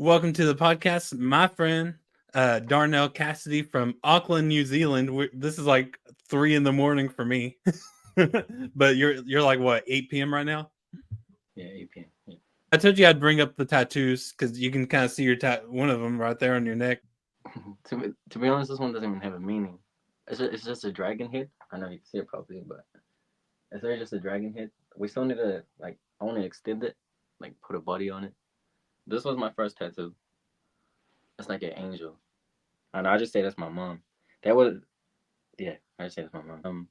Welcome to the podcast, my friend Darnel Cassidy from Auckland, New Zealand. This is like 3 a.m. for me, but you're like what 8 p.m. right now? Yeah, 8 p.m. Yeah. I told you I'd bring up the tattoos because you can kind of see one of them right there on your neck. to be honest, this one doesn't even have a meaning. It's just a dragon head. I know you can see it properly, but it's really just a dragon head. We still need to I want to extend it, like put a body on it. This was my first tattoo. It's like an angel. I just say that's my mom. That was yeah. I just say that's my mom.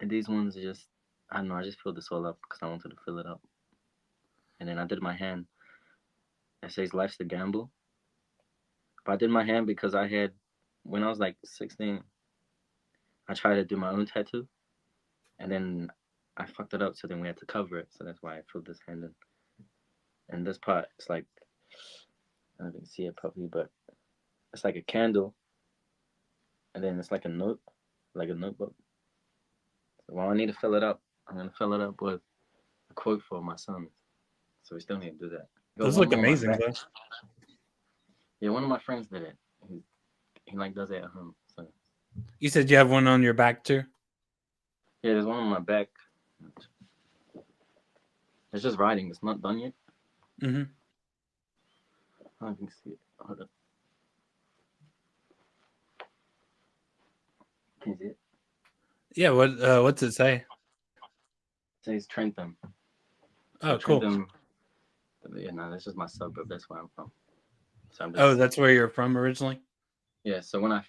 And these ones are just I don't know. I just filled this all up because I wanted to fill it up. And then I did my hand. It says life's a gamble. But I did my hand because when I was like 16, I tried to do my own tattoo, and then I fucked it up. So then we had to cover it. So that's why I filled this hand in. And this part, it's like I don't know if you can see it properly, but it's like a candle, and then it's like a note, like a notebook. So while I need to fill it up, I'm gonna fill it up with a quote for my son. So we still need to do that. Those look amazing, though. Yeah, one of my friends did it. He like does it at home. So you said you have one on your back too? Yeah, there's one on my back. It's just writing. It's not done yet. Mm-hmm. I don't think see it. Hold up. Can you see it? Yeah. What's it say? It says Trentyn. Oh, cool. Trentyn, yeah, no, that's just my suburb. That's where I'm from. So that's where you're from originally? Yeah. So when I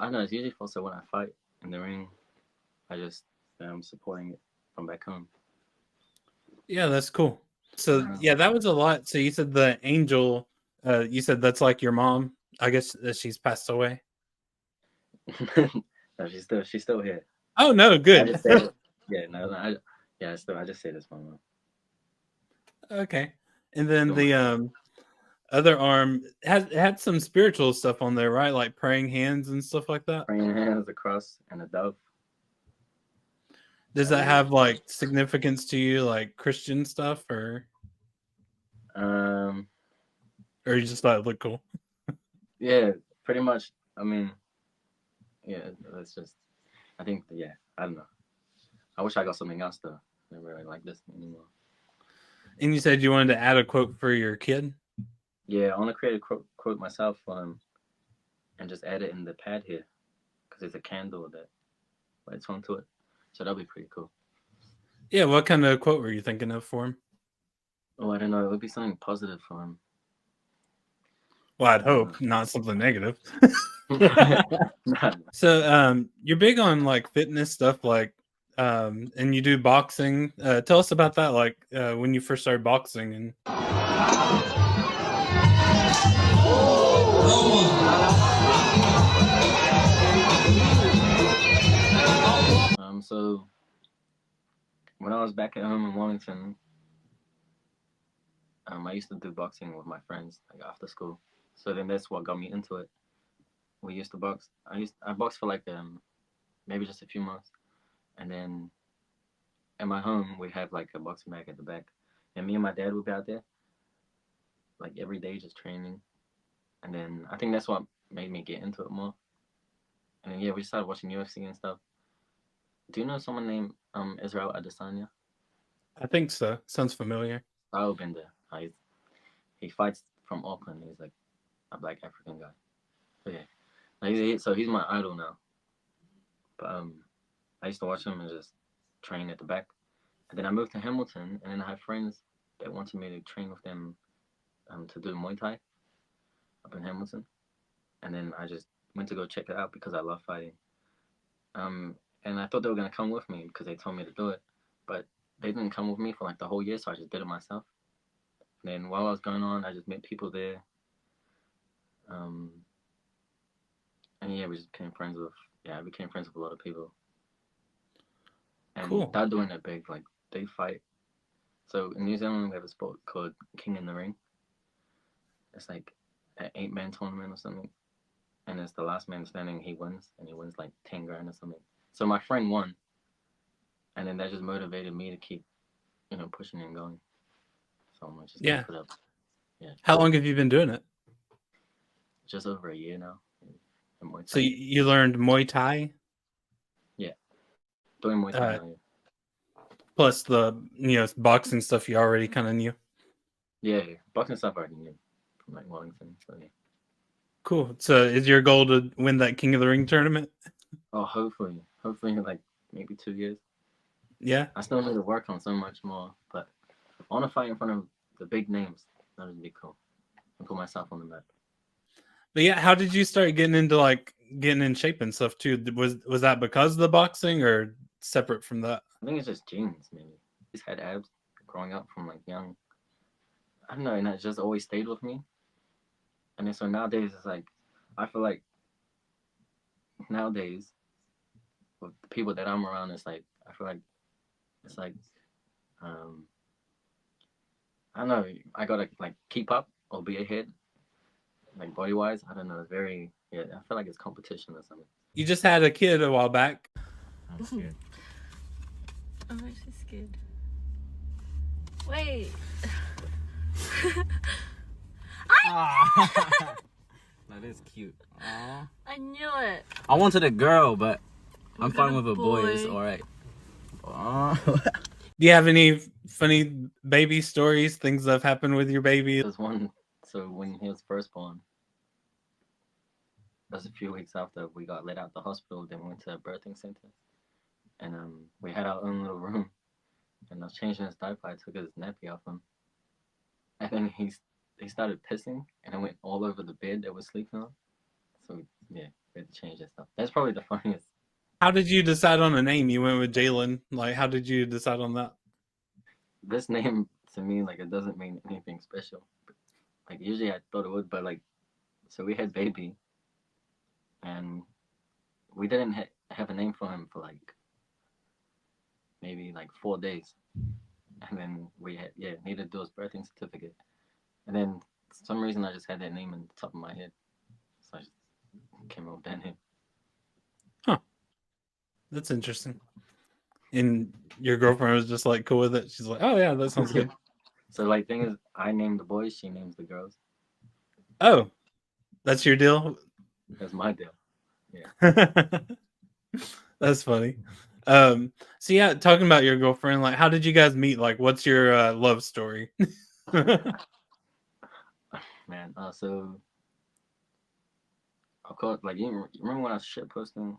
know it's usually also when I fight in the ring, I'm supporting it from back home. Yeah, that's cool. So yeah, that was a lot. So you said the angel. You said that's like your mom. I guess that she's passed away. No, she's still here. Oh no, good. I just said, yeah, no, I just say this my mom. Okay, and then the other arm had some spiritual stuff on there, right? Like praying hands and stuff like that. Praying hands, a cross, and a dove. Does that have like significance to you, like Christian stuff, or you just thought it looked cool? Yeah, pretty much. I mean, yeah, that's just. I think, yeah, I don't know. I wish I got something else though. I never really like this anymore. And you said you wanted to add a quote for your kid? Yeah, I want to create a quote myself, and just add it in the pad here, because it's a candle that lights onto it. So that'll be pretty cool. Yeah, what kind of quote were you thinking of for him? Oh, I don't know. It would be something positive for him. Well, I'd hope not something negative. So, you're big on like fitness stuff, like, and you do boxing. Tell us about that, like when you first started boxing and. So when I was back at home in Wellington, I used to do boxing with my friends, like after school. So then that's what got me into it. We used to box. I boxed for like maybe just a few months, and then at my home we have like a boxing bag at the back, and me and my dad would be out there, like every day just training, and then I think that's what made me get into it more. And then yeah, we started watching UFC and stuff. Do you know someone named Israel Adesanya? I think so. Sounds familiar. I've been there. He fights from Auckland. He's like a black African guy. So yeah, so he's my idol now. But I used to watch him and just train at the back. And then I moved to Hamilton, and then I have friends that wanted me to train with them to do Muay Thai up in Hamilton. And then I just went to go check it out because I love fighting. And I thought they were gonna come with me because they told me to do it, but they didn't come with me for like the whole year, so I just did it myself. And then while I was going on, I just met people there. And yeah, we just became friends with. Yeah, I became friends with a lot of people. And cool. They're doing it big, like they fight. So in New Zealand, we have a sport called King in the Ring. It's like an 8-man tournament or something, and it's the last man standing. He wins, and he wins like 10 grand or something. So my friend won, and then that just motivated me to keep, pushing and going. So I'm just keep it up. Yeah. How long have you been doing it? Just over a year now. In Muay So Thai. you learned Muay Thai Doing Muay Thai now. plus the boxing stuff you already kind of knew. Yeah, boxing stuff I already knew from like Wellington. So yeah. Cool. So is your goal to win that King of the Ring tournament? Oh, hopefully in like maybe 2 years. Yeah. I still need to work on so much more, but I want to fight in front of the big names. That would be cool. And put myself on the map. But yeah, how did you start getting into like getting in shape and stuff too? Was that because of the boxing or separate from that? I think it's just genes, maybe. I just had abs growing up from like young. I don't know, and it just always stayed with me. And then so nowadays it's like, I feel like nowadays with the people that I'm around, it's like I feel like it's like I don't know. I gotta like keep up or be ahead, like body wise. I don't know. It's very I feel like it's competition or something. You just had a kid a while back. I'm scared. I'm actually scared. Wait. That is cute. Aww. I knew it. I wanted a girl, but I'm fine with a boy. boy. It's alright. Do you have any funny baby stories, things that have happened with your baby? There's one. So when he was first born, that was a few weeks after we got let out the hospital. Then we went to a birthing center, and we had our own little room. And I was changing his diaper. I took his nappy off him, and then he started pissing, and it went all over the bed that we're sleeping on. So yeah, we had to change that stuff. That's probably the funniest. How did you decide on a name? You went with Jalen. Like, how did you decide on that? This name to me, like, it doesn't mean anything special. Like usually I thought it would, but like, so we had baby, and we didn't have a name for him for like maybe like 4 days, and then we had needed to do his birthing certificate, and then for some reason I just had that name in the top of my head, so I just came up with that name. Huh. That's interesting. And your girlfriend was just like cool with it. She's like, "Oh yeah, that sounds good." So like, thing is, I name the boys, she names the girls. Oh, that's your deal. That's my deal. Yeah. That's funny. So yeah, talking about your girlfriend, like, how did you guys meet? Like, what's your love story? Man, so of course, like, you remember when I was shit posting?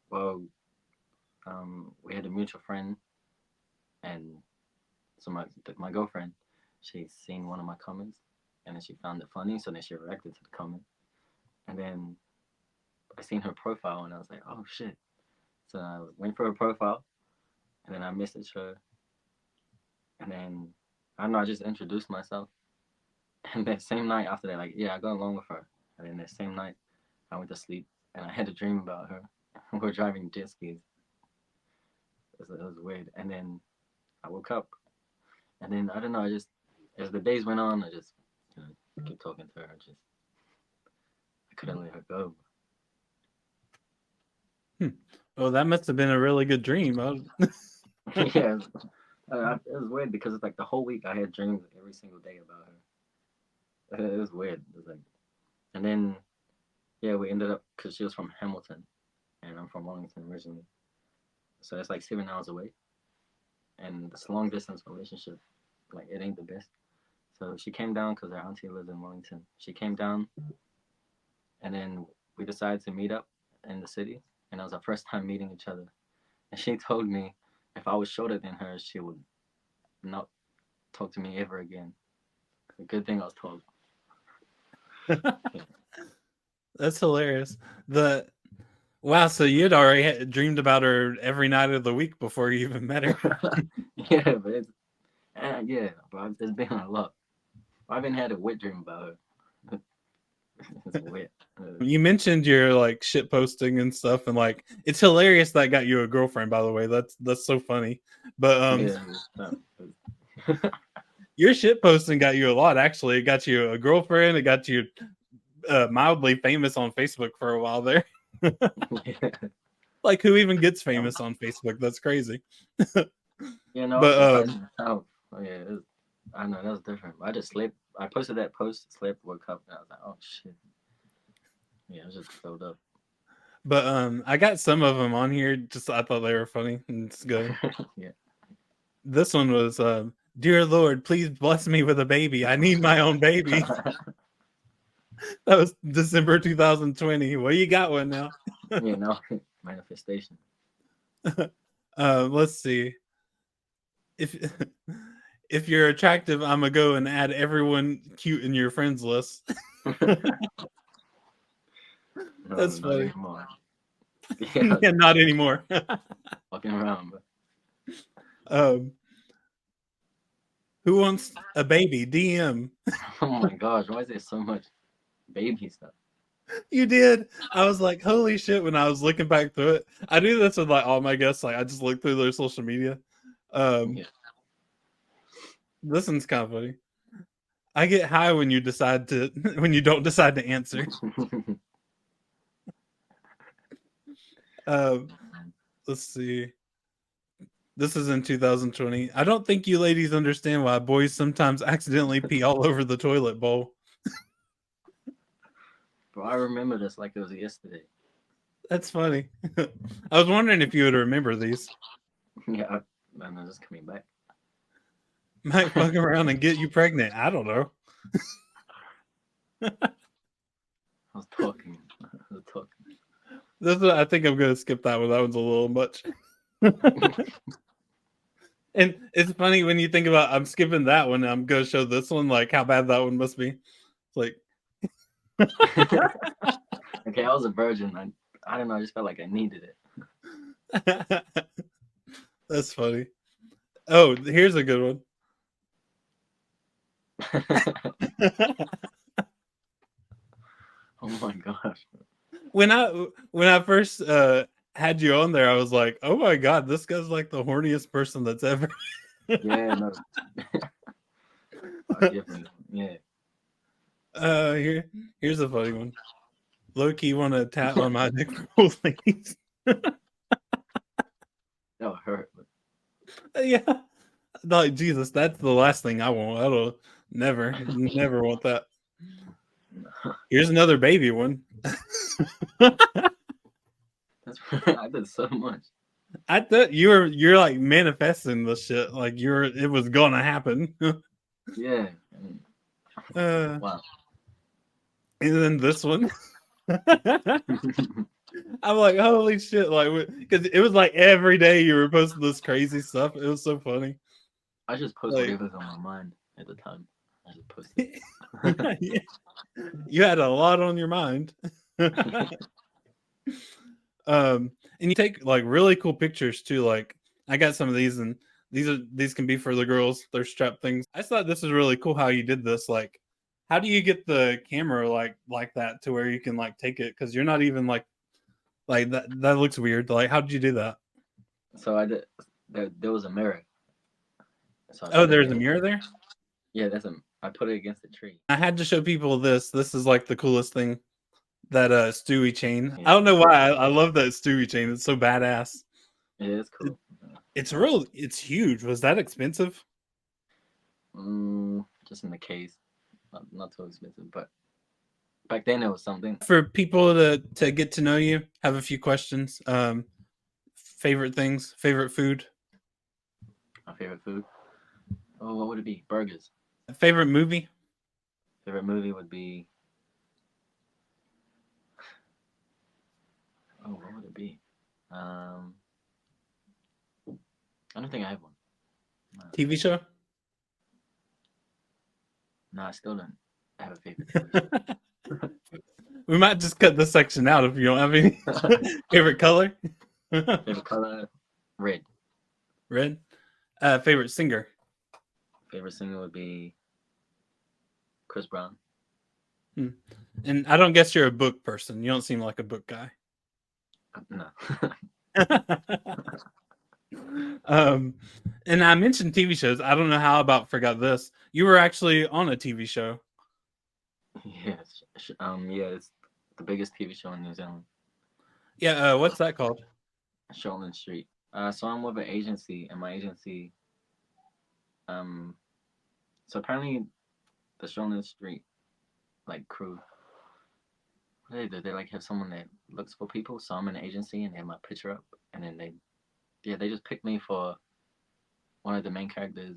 Well, we had a mutual friend, and so my girlfriend, she seen one of my comments, and then she found it funny, so then she reacted to the comment, and then I seen her profile, and I was like, oh shit. So I went for her profile, and then I messaged her, and then I don't know, I just introduced myself, and that same night after that, like, yeah, I got along with her, and then that same night I went to sleep, and I had a dream about her. We were driving jet skis. It was weird, and then I woke up, and then I don't know, I just, as the days went on, I just kept talking to her. I couldn't let her go. Well, that must have been a really good dream. Yeah, it was weird because it's like the whole week I had dreams every single day about her. It was weird. It was like, and then we ended up, because she was from Hamilton, and I'm from Wellington originally, so it's like 7 hours away, and this long distance relationship, like, it ain't the best. So she came down because her auntie lives in Wellington. She came down, and then we decided to meet up in the city, and that was our first time meeting each other. And she told me if I was shorter than her, she would not talk to me ever again. A good thing I was told. That's hilarious. Wow, so you'd already dreamed about her every night of the week before you even met her. Yeah, but it's been a lot. I haven't had a wet dream about her. It's weird. You mentioned your like shit posting and stuff, and like it's hilarious that got you a girlfriend. By the way, that's so funny. But your shit posting got you a lot. Actually, it got you a girlfriend. It got you mildly famous on Facebook for a while there. Like, who even gets famous on Facebook? That's crazy. You know, but I know that was different. I just slept I posted that post, slept, woke up, and I was like, oh shit. Yeah, I was just filled up. But I got some of them on here. Just I thought they were funny and it's good. Yeah. This one was, "Dear Lord, please bless me with a baby. I need my own baby." That was December 2020. Well, you got one now. Yeah, no manifestation. Let's see. If you're attractive, I'm gonna go and add everyone cute in your friends list. No, That's not funny. anymore. Yeah, Yeah, not anymore. walking around, but Who wants a baby? DM. oh my gosh, why is there so much baby stuff? You did. I was like, holy shit, when I was looking back through it. I do this with like all my guests. Like I just look through their social media. Yeah. This one's kind of funny. I get high when you when you don't decide to answer. Let's see. This is in 2020. I don't think you ladies understand why boys sometimes accidentally pee all over the toilet bowl. Bro, I remember this like it was yesterday. That's funny. I was wondering if you would remember these. Yeah, I'm just coming back. Might fuck around and get you pregnant. I don't know. I was talking. This one, I think I'm gonna skip that one. That one's a little much. And it's funny when you think about I'm skipping that one. I'm gonna show this one, like how bad that one must be. It's like Okay, I was a virgin. I don't know. I just felt like I needed it. That's funny. Oh, here's a good one. Oh my gosh. When I first had you on there, I was like, oh my god, this guy's like the horniest person that's ever. Yeah, no. Definitely. Yeah. Here's a funny one. Low key want to tap on my dick for old ladies. That would hurt. But... Yeah. Like Jesus, that's the last thing I want. I don't never want that. Here's another baby one. I did so much. I thought you're like manifesting this shit. Like it was gonna happen. Yeah. Wow. And then this one. I'm like, holy shit! Like, because it was like every day you were posting this crazy stuff. It was so funny. I just posted whatever's on my mind at the time. I just posted. Yeah. You had a lot on your mind. And you take like really cool pictures too. Like I got some of these, and these can be for the girls. They're strap things. I just thought this was really cool how you did this. Like, how do you get the camera like that to where you can like take it? Because you're not even like that. That looks weird. Like, how did you do that? So I did. There was a mirror. So there's a mirror there. Yeah, I put it against the tree. I had to show people this. This is like the coolest thing. That Stewie chain. Yeah. I don't know why. I love that Stewie chain. It's so badass. Yeah, it's cool. It's huge. Was that expensive? Just in the case. Not too expensive, but back then it was something. For people to get to know you, have a few questions. Favorite things, favorite food. My favorite food? Oh, what would it be? Burgers. Favorite movie? Favorite movie would be... Oh, what would it be? I don't think I have one. No. TV show? No, I still don't have a favorite. We might just cut this section out if you don't have any. Favorite color? Favorite color? Red. Red? Favorite singer? Favorite singer would be Chris Brown. And I don't guess you're a book person. You don't seem like a book guy. No. And I mentioned TV shows. I don't know how about forgot this. You were actually on a TV show. Yes. Yeah, it's the biggest TV show in New Zealand. Yeah, what's that called? Shortland Street. So I'm with an agency, and my agency, so apparently the show on the street, like crew. What do? They like have someone that looks for people. So I'm in an agency and they have my picture up, and then they just picked me for one of the main characters.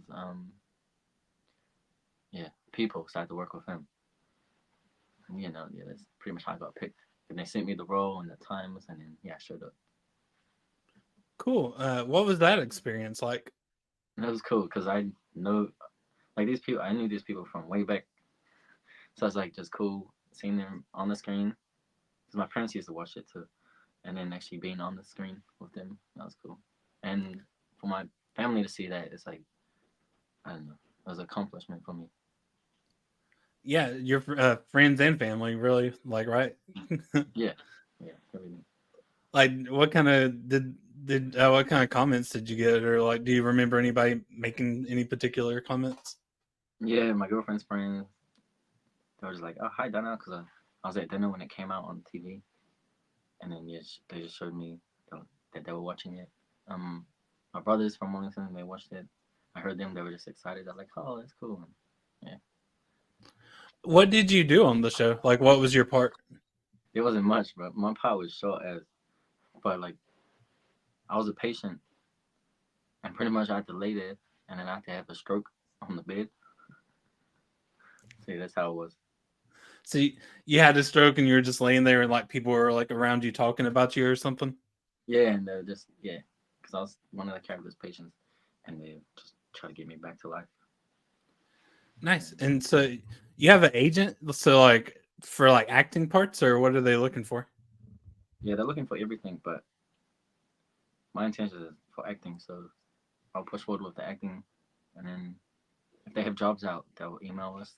People. So I had to work with him. And, that's pretty much how I got picked. And they sent me the role and the times, and then I showed up. Cool. What was that experience like? And it was cool because I know, like these people, I knew these people from way back. So it's like just cool seeing them on the screen. Because my parents used to watch it too. And then actually being on the screen with them, that was cool. And for my family to see that, it's like, I don't know, it was an accomplishment for me. Yeah, your friends and family, really, like, right? Yeah, everything. Like, what kind of what kind of comments did you get, or like, do you remember anybody making any particular comments? Yeah, my girlfriend's friends, they were just like, "Oh, hi, Darnel," because I was at dinner when it came out on TV, and then they just showed me that they were watching it. My brothers from Wellington, they watched it. I heard them; they were just excited. I was like, "Oh, that's cool." Yeah. What did you do on the show? Like, what was your part? It wasn't much, but my part was short but like I was a patient, and pretty much I had to lay there, and then I had to have a stroke on the bed. See, that's how it was. So you had a stroke and you were just laying there, and like people were like around you talking about you or something. Yeah, and they're just because I was one of the character's patients, and they just try to get me back to life. Nice. And so you have an agent, so like for like acting parts, or what are they looking for? Yeah, they're looking for everything, but my intention is for acting, so I'll push forward with the acting, and then if they have jobs out, they'll email us,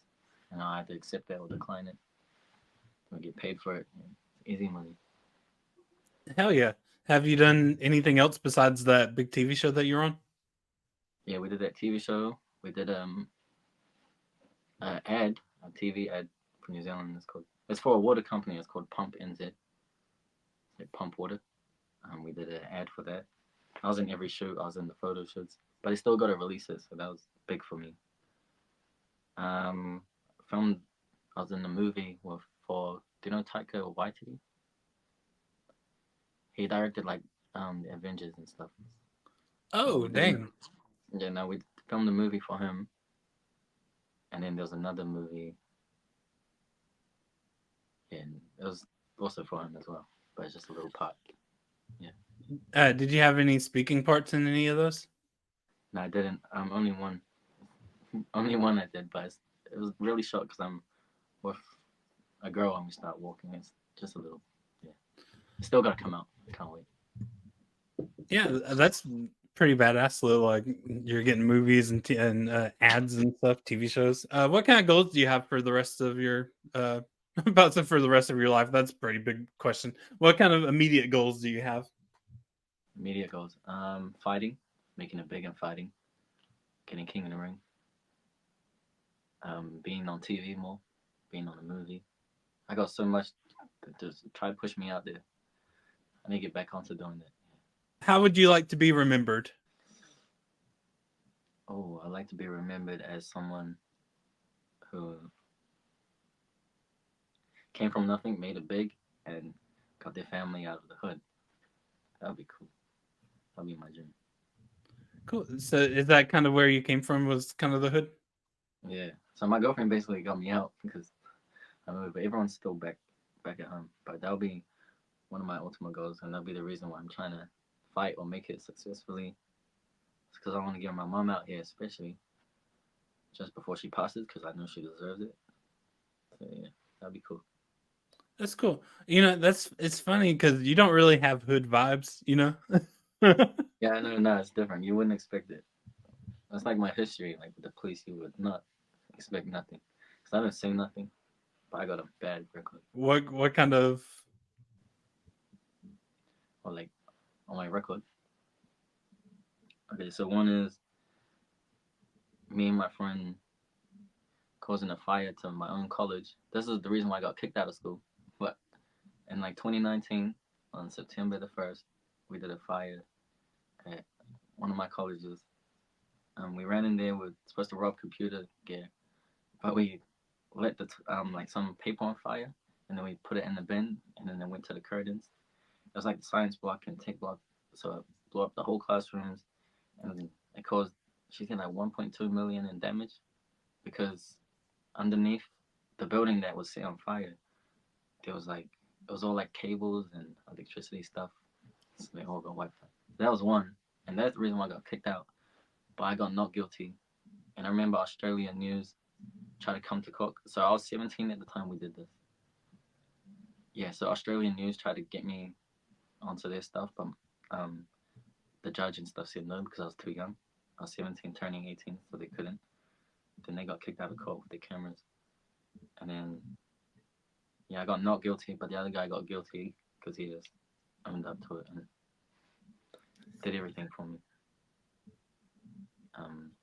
and I'll either accept it or decline it. We'll get paid for it. Easy money. Hell yeah. Have you done anything else besides that big TV show that you're on? Yeah, we did that TV show. We did ad, a TV ad for New Zealand. It's for a water company. It's called Pump NZ. They pump water. We did an ad for that. I was in every shoot. I was in the photo shoots, but they still got to release it, so that was big for me. Filmed. I was in the movie do you know Taika Waititi? He directed like the Avengers and stuff. Oh, dang. Yeah, no, we filmed the movie for him, and then there was another movie, and it was also for him as well, but it's just a little part. Yeah. Did you have any speaking parts in any of those? No, I didn't. Only one. Only one I did, but it was really short because I'm with a girl and we start walking. It's just a little. Yeah. It's still gotta come out. Can't wait. Yeah, that's pretty badass. Though, like you're getting movies and ads and stuff, TV shows. What kind of goals do you have for the rest of your for the rest of your life? That's a pretty big question. What kind of immediate goals do you have? Immediate goals. Fighting, making it big and fighting, getting King in the Ring. Being on TV more, being on a movie. I got so much to just try to push me out there. I need to get back onto doing that. How would you like to be remembered? Oh, I like to be remembered as someone who came from nothing, made it big, and got their family out of the hood. That'd be cool. That'd be my dream. Cool. So is that kind of where you came from? Was kind of the hood? Yeah. So my girlfriend basically got me out because I moved, but everyone's still back at home. But that'll be one of my ultimate goals, and that'll be the reason why I'm trying to fight or make it successfully. It's because I want to get my mom out here, especially just before she passes, because I know she deserves it. So yeah, that'd be cool. That's cool. It's funny because you don't really have hood vibes, Yeah, no, it's different. You wouldn't expect it. That's like my history. Like with the police, you would not expect nothing. Cause I didn't say nothing, but I got a bad record. What kind of? Or like on my record. Okay, so one is me and my friend causing a fire to my own college. This is the reason why I got kicked out of school. But in like 2019, on September the 1st, we did a fire at one of my colleges. We ran in there, we're supposed to rob computer gear, but we lit the like some paper on fire, and then we put it in the bin, and then it went to the curtains. It was like the science block and tech block, so it blew up the whole classrooms, and it caused she's getting like 1.2 million in damage because underneath the building that was set on fire, there was like it was all like cables and electricity stuff, so they all got wiped out. That was one, and that's the reason why I got kicked out. But I got not guilty, and I remember Australian news tried to come to court. So I was 17 at the time we did this. Yeah, so Australian news tried to get me onto their stuff, but the judge and stuff said no because I was too young. I was 17, turning 18, so they couldn't. Then they got kicked out of court with the cameras, and then yeah, I got not guilty, but the other guy got guilty because he just owned up to it and did everything for me.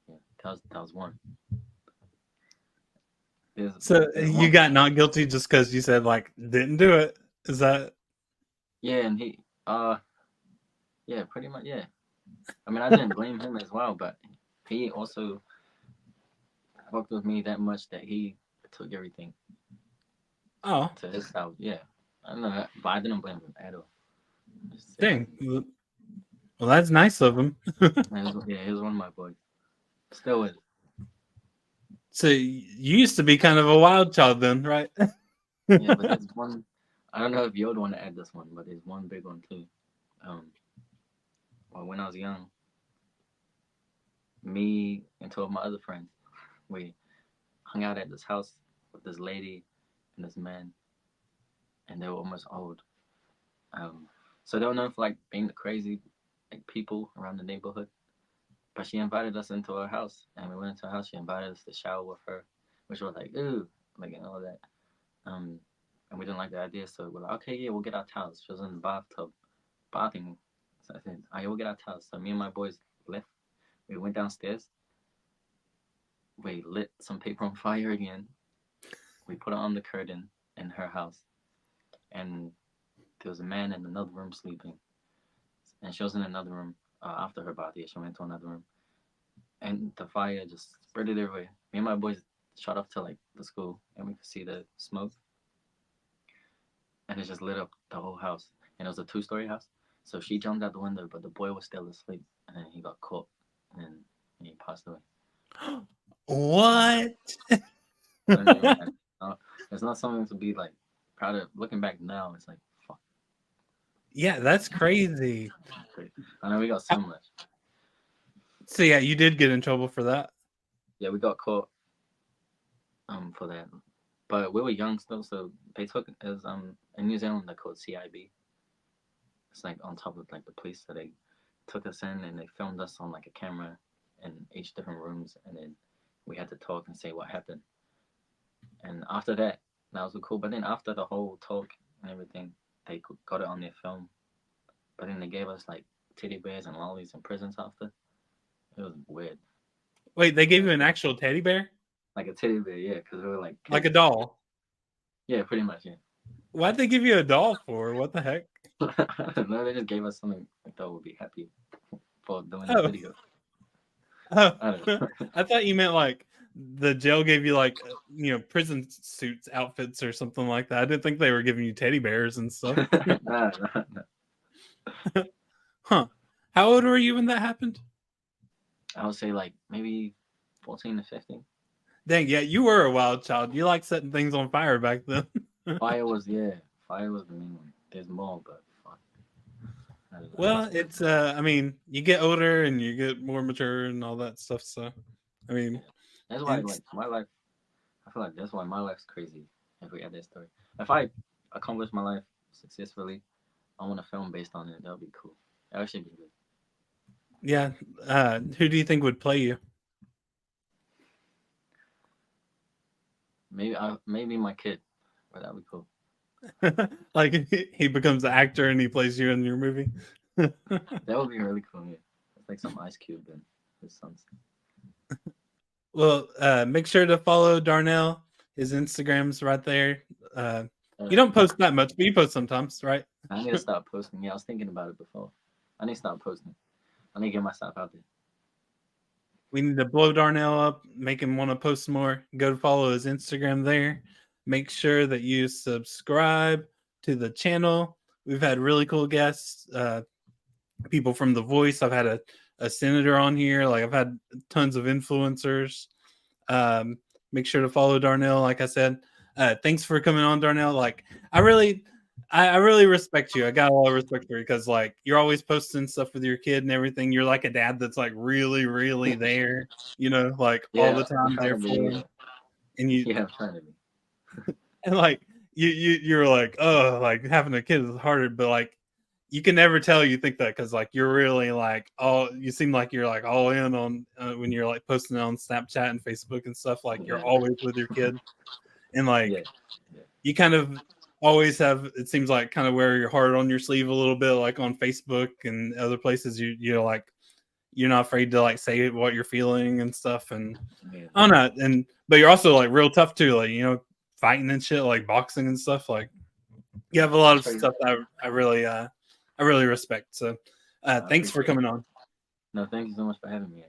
Yeah, that was one. So you got not guilty just because you said like didn't do it. Is that? Yeah, and he yeah, pretty much, yeah. I mean, I didn't blame him as well, but he also fucked with me that much that he took everything Oh, to his house. Yeah, I don't know, but I didn't blame him at all. dang. Well, that's nice of him. Yeah, he was one of my boys. Still is. So you used to be kind of a wild child then, right? Yeah, but there's one. I don't know if you would want to add this one, but there's one big one too. Well, when I was young, me and two of my other friends, we hung out at this house with this lady and this man, and they were almost old. So they were known for like being the crazy like people around the neighborhood. But she invited us into her house, and we went into her house. She invited us to shower with her, which was like ooh, like and all that. And we didn't like the idea, so we're like, okay, yeah, we'll get our towels. She was in the bathtub, bathing. So I said, all right, we'll get our towels. So me and my boys left. We went downstairs. We lit some paper on fire again. We put it on the curtain in her house, and there was a man in another room sleeping, and she was in another room after her bath. Yeah, she went to another room, and the fire just spread it everywhere. Me and my boys shot off to like the school, and we could see the smoke, and it just lit up the whole house. And it was a 2-story house, so she jumped out the window, but the boy was still asleep, and then he got caught, and he passed away. What? It's not something to be like proud of. Looking back now, it's like fuck. Yeah, that's crazy. I know we got so much. So yeah, you did get in trouble for that. Yeah, we got caught for that, but we were young still, so they took as in New Zealand they're called CIB. It's like on top of like the police, so they took us in and they filmed us on like a camera in each different rooms, and then we had to talk and say what happened. And after that was cool. But then after the whole talk and everything, they got it on their film. But then they gave us like teddy bears and lollies and presents after. It was weird. Wait, they gave you an actual teddy bear? Like a teddy bear, yeah, because we were like kids. Like a doll? Yeah, pretty much, yeah. Why'd they give you a doll for? What the heck? No, they just gave us something I thought would be happy for doing the video. Oh, I don't know. I thought you meant like the jail gave you like prison suits outfits or something like that. I didn't think they were giving you teddy bears and stuff. No. Huh? How old were you when that happened? I would say like maybe 14 to 15. Dang, yeah, you were a wild child. You like setting things on fire back then. Fire was the main one. There's more, but fuck. Well, it's I mean, you get older and you get more mature and all that stuff. So, I mean, that's why like my life. I feel like that's why my life's crazy. If we had that story, if I accomplish my life successfully, I want a film based on it. That would be cool. That would actually be good. Yeah. Who do you think would play you? Maybe my kid, but that'd be cool. Like he becomes an actor and he plays you in your movie. That would be really cool. Yeah. It's like some Ice Cube and his sons. Well, make sure to follow Darnel. His Instagram's right there. You don't post that much, but you post sometimes, right? I need to start posting. Yeah, I was thinking about it before. I need to start posting. I need to get myself out there. We need to blow Darnell up, make him want to post more. Go to follow his Instagram there. Make sure that you subscribe to the channel. We've had really cool guests, people from The Voice. I've had a senator on here. Like I've had tons of influencers. Make sure to follow Darnell. Like I said, thanks for coming on, Darnell. Like I really respect you. I got a lot of respect for you because like you're always posting stuff with your kid and everything. You're like a dad that's like really, really there, like all the time there for him. And you, I'm trying to be. and like you're like, oh, like having a kid is harder, but like you can never tell you think that because like you're really like you seem like you're like all in on when you're like posting on Snapchat and Facebook and stuff. Like you're always with your kid, and like you kind of always have, it seems like, kind of wear your heart on your sleeve a little bit, like on Facebook and other places. You're like, you're not afraid to like say what you're feeling and stuff. And I don't know, but you're also like real tough too, like fighting and shit, like boxing and stuff. Like you have a lot of stuff that I really respect. So thanks for coming on. No, thank you so much for having me.